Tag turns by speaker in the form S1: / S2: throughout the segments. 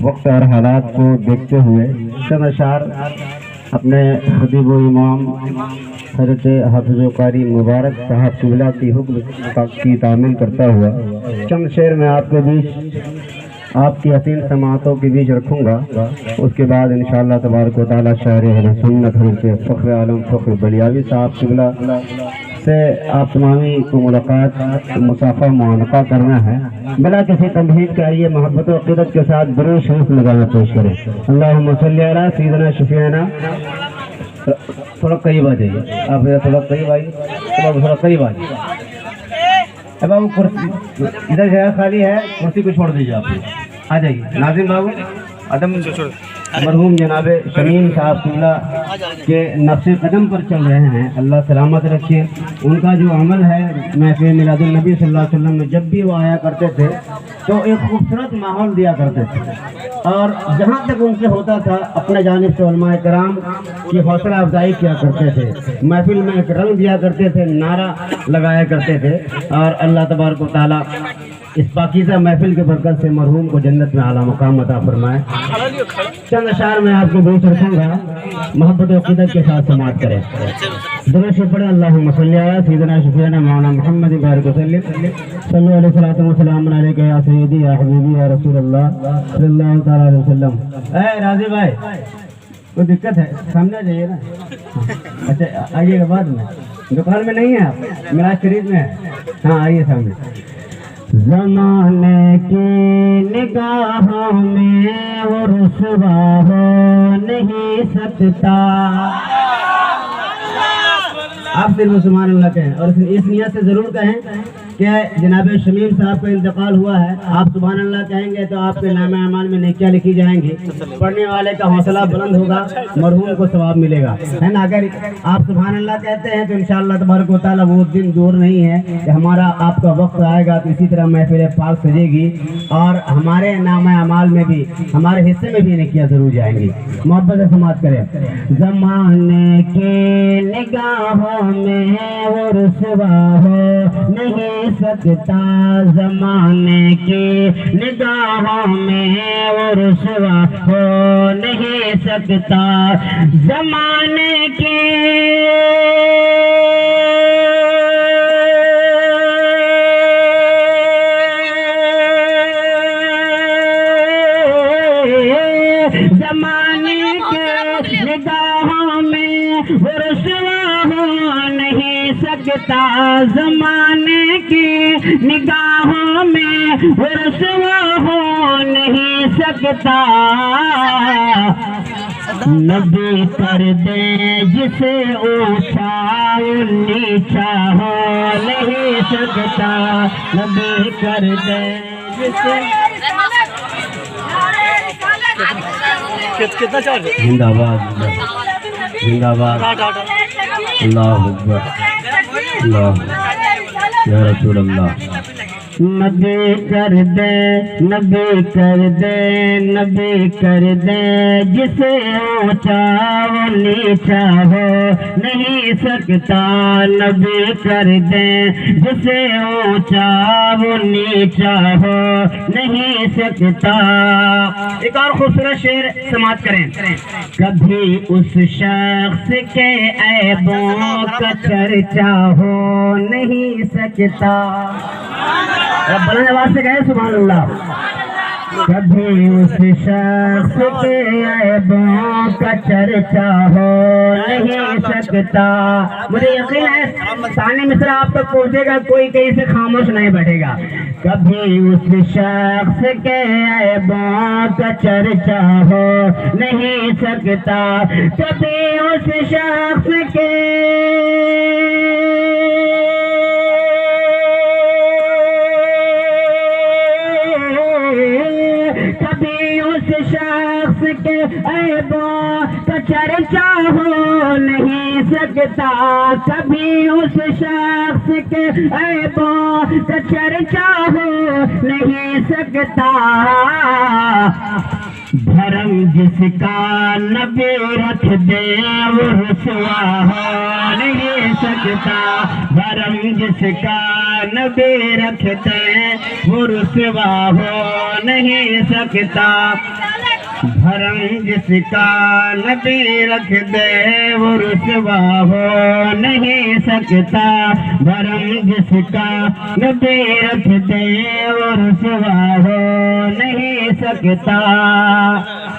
S1: وقت اور حالات کو دیکھتے ہوئے چند اشعار اپنے خطیب و امام حضرت حافظ و قاری مبارک صاحب قبلہ کی حکم کی تعمیل کرتا ہوا چند شعر میں آپ کے بیچ آپ کی حسین سماعتوں کے بیچ رکھوں گا. اس کے بعد انشاءاللہ تبارک و تعالی شاعر اہل سنت حضرت فخر عالم فخر بلیاوی صاحب قبلہ سے آپ تمامی کو ملاقات مصافحہ معانقہ کرنا ہے. بلا کسی تمہید کے آئیے محبت و عقیدت کے ساتھ درود شریف لگانا پیش کریں. اللہم صلی علی سیدنا شفیعنا. تھوڑا قریب آ جائیے آپ, تھوڑا قریب آئیے, تھوڑا قریب آئیے. اب آپ کرسی ادھر جگہ خالی ہے, کرسی کو چھوڑ دیجیے, آپ آ جائیے. ناظم بابو عدم مرحوم جناب شمیم صاحب قبلہ کے نقش قدم پر چل رہے ہیں, اللہ سلامت رکھے. ان کا جو عمل ہے محفل میلاد النبی صلی اللہ علیہ وسلم میں جب بھی وہ آیا کرتے تھے تو ایک خوبصورت ماحول دیا کرتے تھے, اور جہاں تک ان سے ہوتا تھا اپنے جانب سے علماء کرام کی حوصلہ افزائی کیا کرتے تھے, محفل میں ایک رنگ دیا کرتے تھے, نعرہ لگایا کرتے تھے. اور اللہ تبارک و تعالیٰ اس پاکیزہ محفل کے برکت سے مرحوم کو جنت میں اعلیٰ مقام عطا فرمائے. چند اشعار میں آپ کو بیچ رکھوں گا, محبت و عقیدت کے ساتھ سماعت کریں. درود سے پڑھیں اللہم صلی علی سیدنا شفیعنا مولانا محمد بارک وسلم صلی اللہ علیہ وسلم علیکہ یا سیدی یا حبیبی یا رسول اللہ صلی اللہ تعالی علیہ وسلم. اے راضی بھائی کوئی دقت ہے سامنے جائیے نا. اچھا آئیے گا بعد میں, دکان میں نہیں ہے آپ, میراج شریف میں ہے. ہاں آئیے سامنے. زمانے کی نگاہوں میں وہ رسوا ہو نہیں سکتا. آپ صرف سبحان اللہ کہیں, اور اس نیت سے ضرور کہیں کہ جناب شمیم صاحب کا انتقال ہوا ہے. آپ سبحان اللہ کہیں گے تو آپ کے نام اعمال میں نیکیاں لکھی جائیں گی, پڑھنے والے کا حوصلہ بلند ہوگا, مرحوم کو ثواب ملے گا, ہے نا. اگر آپ سبحان اللہ کہتے ہیں تو انشاءاللہ تبارک و تعالیٰ وہ دن دور نہیں ہے کہ ہمارا آپ کا وقت آئے گا تو اسی طرح محفل پاک سجے گی اور ہمارے نام اعمال میں بھی ہمارے حصے میں بھی نیکیاں ضرور جائیں گی. محبت سے سماعت کریں. زمانے کی نگاہوں میں وہ رسوا ہو نہیں سکتا, زمانے کی نگاہوں میں وہ رسوا ہو نہیں سکتا. زمانے کی نگاہوں میں وہ رسوا ہو نہیں سکتا. زمانے کی نگاہوں میں وہ رسوا ہو نہیں سکتا. نبی کر دے جسے اونچا نیچا ہو نہیں سکتا. نبی کر دے جسے کتنا چارج. زندہ باد زندہ باد. اللہ اکبر اللہ یا رسول اللہ. نبی کر دے نبی کر دے نبی کر دے جسے اونچا وہ نیچا ہو نہیں سکتا. نبی کر دے جسے اونچا وہ نیچا ہو نہیں سکتا. ایک اور خوبصورت شعر سماعت کریں. کبھی اس شخص کے عیبوں کا چرچا ہو نہیں سکتا. بلند آواز سے کہے سبحان اللہ. کبھی اس شخص کے عیبوں کا چرچا ہو نہیں سکتا. مجھے یقین ہے ثانی مصرع آپ تک پہنچے گا, کوئی کہیں سے خاموش نہیں بیٹھے گا. کبھی اس شخص کے عیبوں کا چرچا ہو نہیں سکتا. کبھی اس شخص کے کے عیبوں کا چرچا ہو نہیں سکتا. کبھی اس شخص کے عیبوں کا چرچا ہو نہیں سکتا. بھرم جس کا نبی رکھ دے وہ رسوا ہو نہیں سکتا، بھرم جس کا نبی رکھ دے وہ رسوا ہو نہیں سکتا، بھرم جس کا نبی رکھ دے وہ رسوا ہو نہیں سکتا، بھرم جس کا نبی رکھ دے وہ رسوا ہو نہیں سکتا۔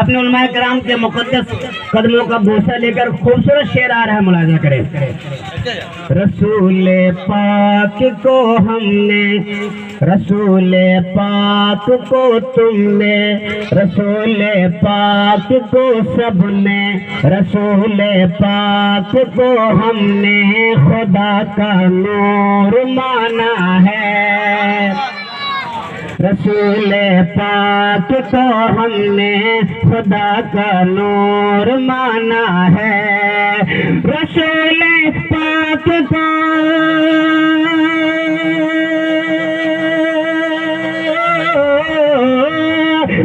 S1: اپنے علماء کرام کے مقدس قدموں کا بوسہ لے کر خوبصورت شعر آ رہا ہے، ملاحظہ کریں۔ رسول پاک کو ہم نے، رسول پاک کو تم نے، رسول پاک کو سب نے، رسول پاک کو ہم نے خدا کا نور مانا ہے، رسول پاک کو ہم نے خدا کا نور مانا ہے، رسول پاک کو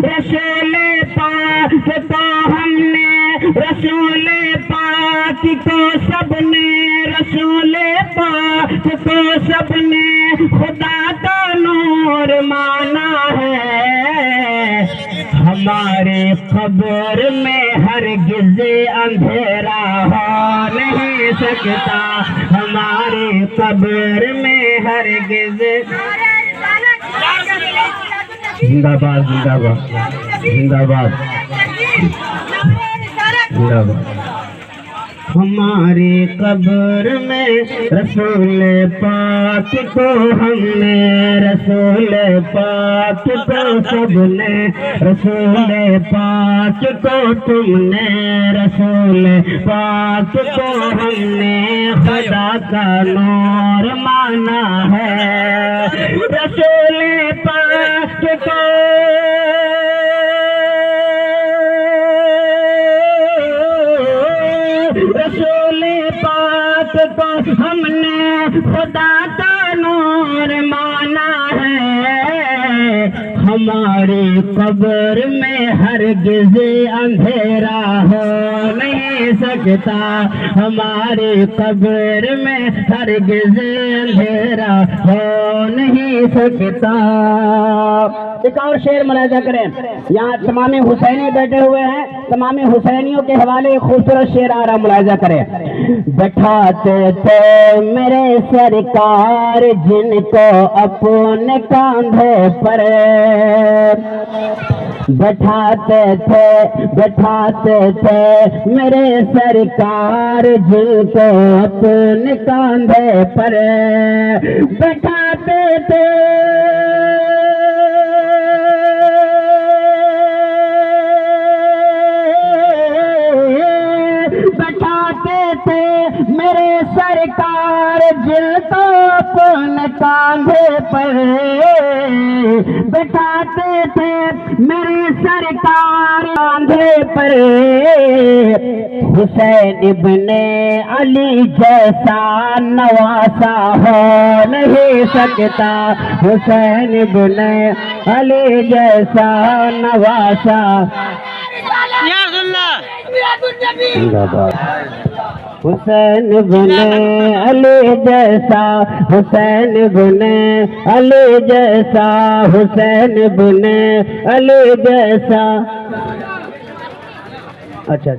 S1: رسول پاک کو ہم نے، رسول پاک کو سب نے، رسول پاک کو سب نے خدا کا نور مانا ہے، ہماری قبر میں ہرگز اندھیرا ہو نہیں سکتا، ہماری قبر میں ہرگز زندہ باد زندہ باد زندہ باد زندہ باد، ہماری قبر میں رسول پاک کو ہم نے، رسول پاک کو سب نے، رسول پاک کو تم نے، رسول پاک کو ہم نے خدا کا نور مانا ہے، رسول پاک کو رسول پاک کو ہم نے خدا کا نور مانا ہے، ہماری قبر میں ہرگز اندھیرا ہو نہیں سکتا، ہماری قبر میں ہرگز اندھیرا ہو نہیں سکتا۔ ایک اور شعر ملاحظہ کریں، یہاں تمام حسینی بیٹھے ہوئے ہیں، تمام حسینیوں کے حوالے خوبصورت شعر آ رہا، ملاحظہ کریں۔ بٹھاتے تھے میرے سرکار جن کو اپنے کاندھے پر، بٹھاتے تھے میرے سرکار جن کو اپنے کاندھے پر، بٹھاتے تھے میرے سرکار جن کو اپنے کاندھے پر، بٹھاتے تھے میرے سرکار کاندھے پر، حسین ابن علی جیسا نواسا ہو نہیں سکتا، حسین ابن علی جیسا نواسا، حسین بن علی جیسا، حسین بن علی جیسا، حسین بن علی جیسا۔ اچھا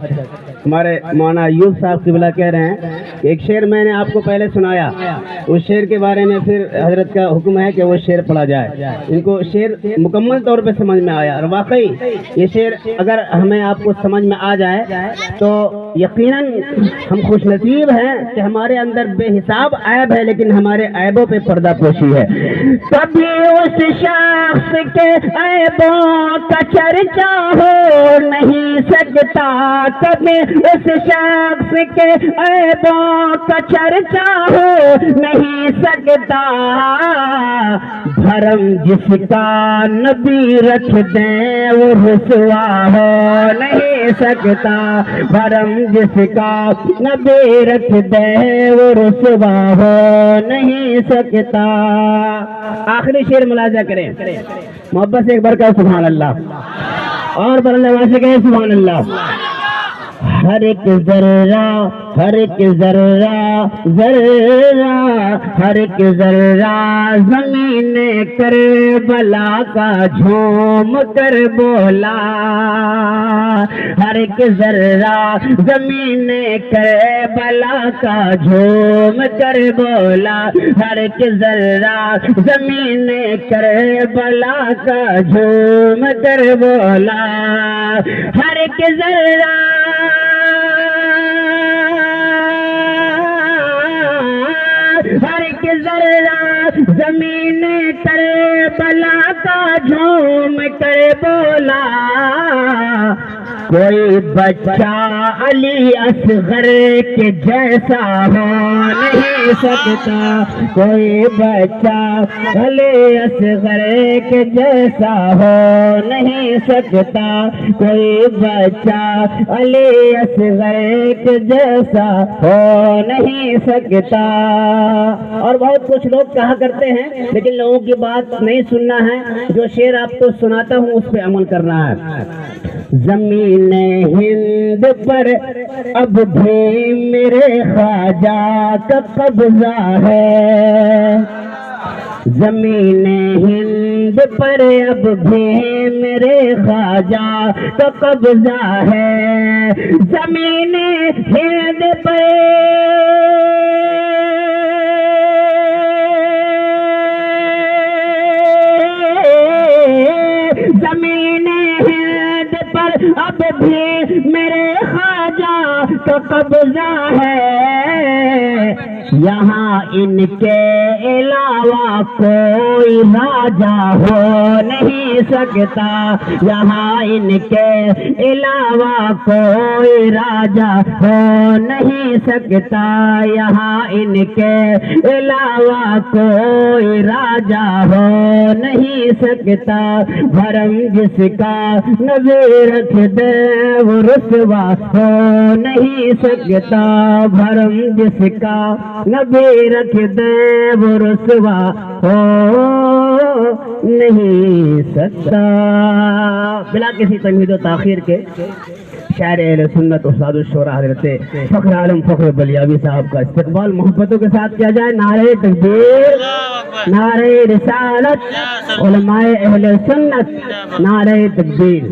S1: ہمارے مولانا ایوب صاحب قبلہ کہہ رہے ہیں کہ ایک شعر میں نے آپ کو پہلے سنایا، اس شعر کے بارے میں پھر حضرت کا حکم ہے کہ وہ شعر پڑھا جائے، ان کو شعر مکمل طور پہ سمجھ میں آیا، اور واقعی یہ شعر اگر ہمیں آپ کو سمجھ میں آ جائے تو یقیناً ہم خوش نصیب ہیں کہ ہمارے اندر بے حساب عیب ہے، لیکن ہمارے عیبوں پہ پردہ پوشی ہے۔ کبھی اس شخص کے عیبوں کا چرچا ہو نہیں سکتا، کبھی اس شخص کے عیبوں کا چرچا ہو نہیں سکتا، بھرم جس کا نبی رکھ دیں وہ رسوا ہو نہیں سکتا، بھرم جس کا نبی رکھ دیں وہ رسوا ہو نہیں سکتا۔ آخری شعر ملاحظہ کریں، محبت سے ایک بار کہو سبحان اللہ۔ اور بلند آواز سے کہیں سبحان اللہ. ہر ایک ذرہ ہر ایک ذرہ ذرہ ہر ایک ذرہ زمین کربلا کا جھوم کر بولا. ہر ایک ذرہ زمین کربلا کا جھوم کر بولا. ہر ایک ذرہ زمین کربلا کا جھوم کر بولا. ہر ایک ذرہ ہر ایک ذرہ زمین کربلا کا جھوم کر بولا. کوئی بچہ علی اصغر کے جیسا ہو نہیں سکتا. کوئی بچہ علی اصغر کے جیسا ہو نہیں سکتا. کوئی بچہ علی اصغر کے جیسا ہو نہیں سکتا. اور بہت کچھ لوگ کہا کرتے ہیں لیکن لوگوں کی بات نہیں سننا ہے. جو شعر آپ کو سناتا ہوں اس پہ عمل کرنا ہے. زمین ہند پر اب بھی میرے خواجہ کا قبضہ ہے. زمین ہند پر اب بھی میرے خواجہ کا قبضہ ہے. زمین ہند پر زمین ہند پر اب بھی میرے خواجہ کا قبضہ ہے. یہاں ان کے علاوہ کوئی راجا ہو نہیں سکتا. یہاں ان کے علاوہ کوئی راجا ہو نہیں سکتا. یہاں ان کے علاوہ کوئی راجا ہو نہیں سکتا. بھرم جس کا نبی رکھ دے وہ رسوا ہو نہیں سکتا. بھرم جس کا نبی رکھ دے وہ رسوا ہو نہیں سکتا. بلا کسی تمہید و تاخیر کے شاعر اہل سنت استاد الشورا حضرت فخر عالم فخر بلیاوی صاحب کا استقبال محبتوں کے ساتھ کیا جائے. نعرہ تکبیر، نعرہ رسالت، علماء اہل سنت، نعرہ تکبیر.